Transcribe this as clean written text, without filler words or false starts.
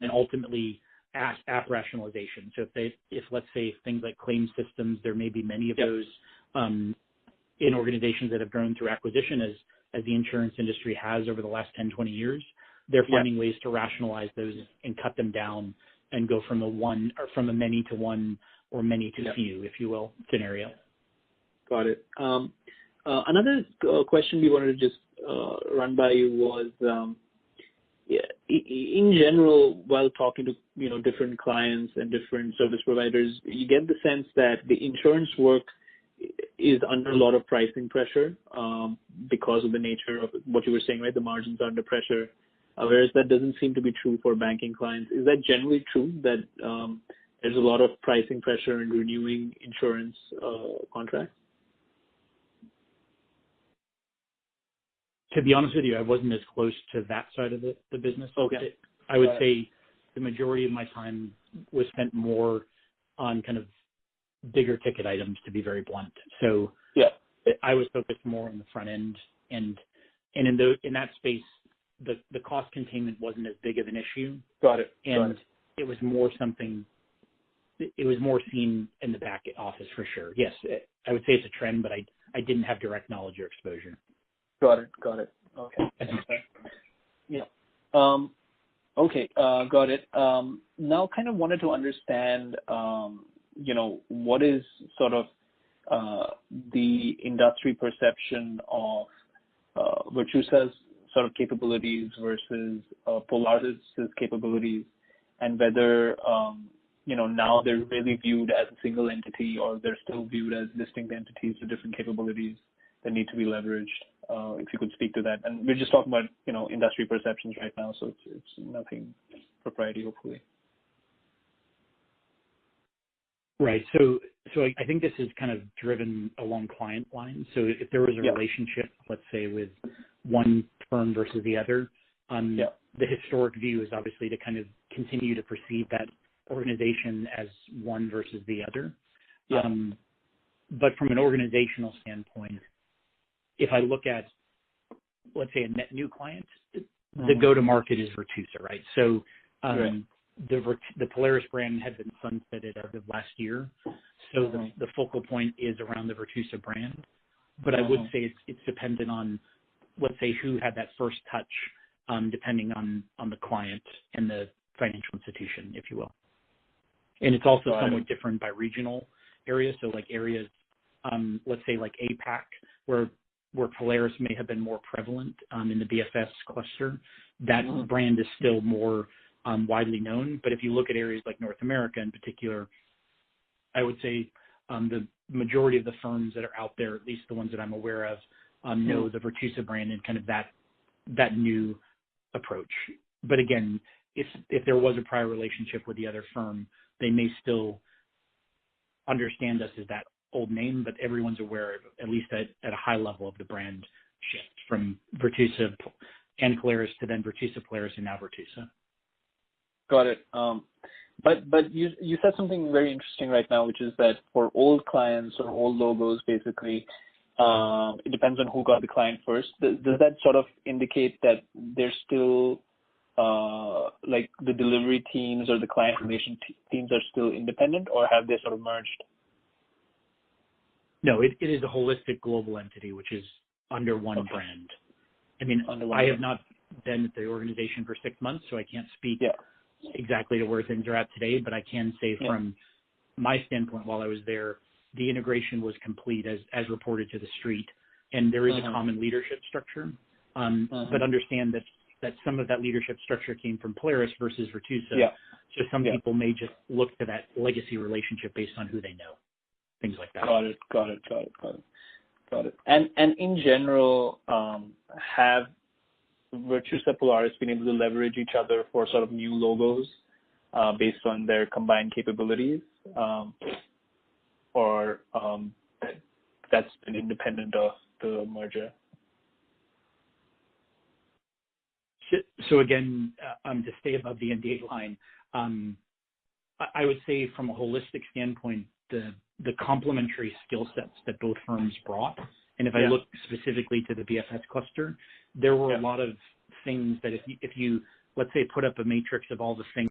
and ultimately app rationalization. So if let's say things like claim systems, there may be many of those in organizations that have grown through acquisition as the insurance industry has over the last 10, 20 years. They're finding ways to rationalize those and cut them down and go from a many to one or many to few, if you will, scenario. Got it. Another question we wanted to just run by you was, in general, while talking to different clients and different service providers, you get the sense that the insurance work is under a lot of pricing pressure because of the nature of what you were saying, right? The margins are under pressure, whereas that doesn't seem to be true for banking clients. Is that generally true that there's a lot of pricing pressure in renewing insurance contracts? To be honest with you, I wasn't as close to that side of the business. Okay. I would say the majority of my time was spent more on kind of bigger ticket items, to be very blunt. So I was focused more on the front end, and in that space, the cost containment wasn't as big of an issue. Got it. And it was more something. It was more seen in the back office for sure. Yes, I would say it's a trend, but I didn't have direct knowledge or exposure. Got it. Okay. Yeah. Okay. Got it. Now, kind of wanted to understand, what is sort of the industry perception of Virtusa's sort of capabilities versus Polaris's capabilities, and whether now they're really viewed as a single entity, or they're still viewed as distinct entities with different capabilities that need to be leveraged. If you could speak to that. And we're just talking about, industry perceptions right now, so it's nothing proprietary, hopefully. Right. So I think this is kind of driven along client lines. So if there was a relationship, let's say, with one firm versus the other, the historic view is obviously to kind of continue to perceive that organization as one versus the other. But from an organizational standpoint, if I look at, let's say, a net new client, the go-to-market is Virtusa, right? So the Polaris brand had been sunsetted as of last year, so the focal point is around the Virtusa brand. But I would say it's dependent on, let's say, who had that first touch, depending on the client and the financial institution, if you will. And it's also somewhat different by regional areas. So like areas, let's say like APAC, where Polaris may have been more prevalent in the BFS cluster, that brand is still more widely known. But if you look at areas like North America in particular, I would say the majority of the firms that are out there, at least the ones that I'm aware of, know the Virtusa brand and kind of that new approach. But again, if there was a prior relationship with the other firm, they may still understand us as that old name, but everyone's aware, at least at a high level, of the brand shift from Virtusa and Polaris to then Virtusa, Polaris, and now Virtusa. Got it. But you said something very interesting right now, which is that for old clients or old logos, basically, it depends on who got the client first. Does that sort of indicate that there's still like the delivery teams or the client relation teams are still independent, or have they sort of merged? No, it is a holistic global entity, which is under one brand. I mean, I have not been at the organization for 6 months, so I can't speak exactly to where things are at today, but I can say from my standpoint while I was there, the integration was complete as reported to the street, and there is a common leadership structure, but understand that some of that leadership structure came from Polaris versus Virtusa, so some people may just look to that legacy relationship based on who they know. Things like that. Got it. And in general, have Virtusa Polaris been able to leverage each other for sort of new logos based on their combined capabilities, or that's been independent of the merger? So again, to stay above the NDA line, I would say from a holistic standpoint, the complementary skill sets that both firms brought, and if I look specifically to the BFS cluster, there were a lot of things that if you let's say, put up a matrix of all the things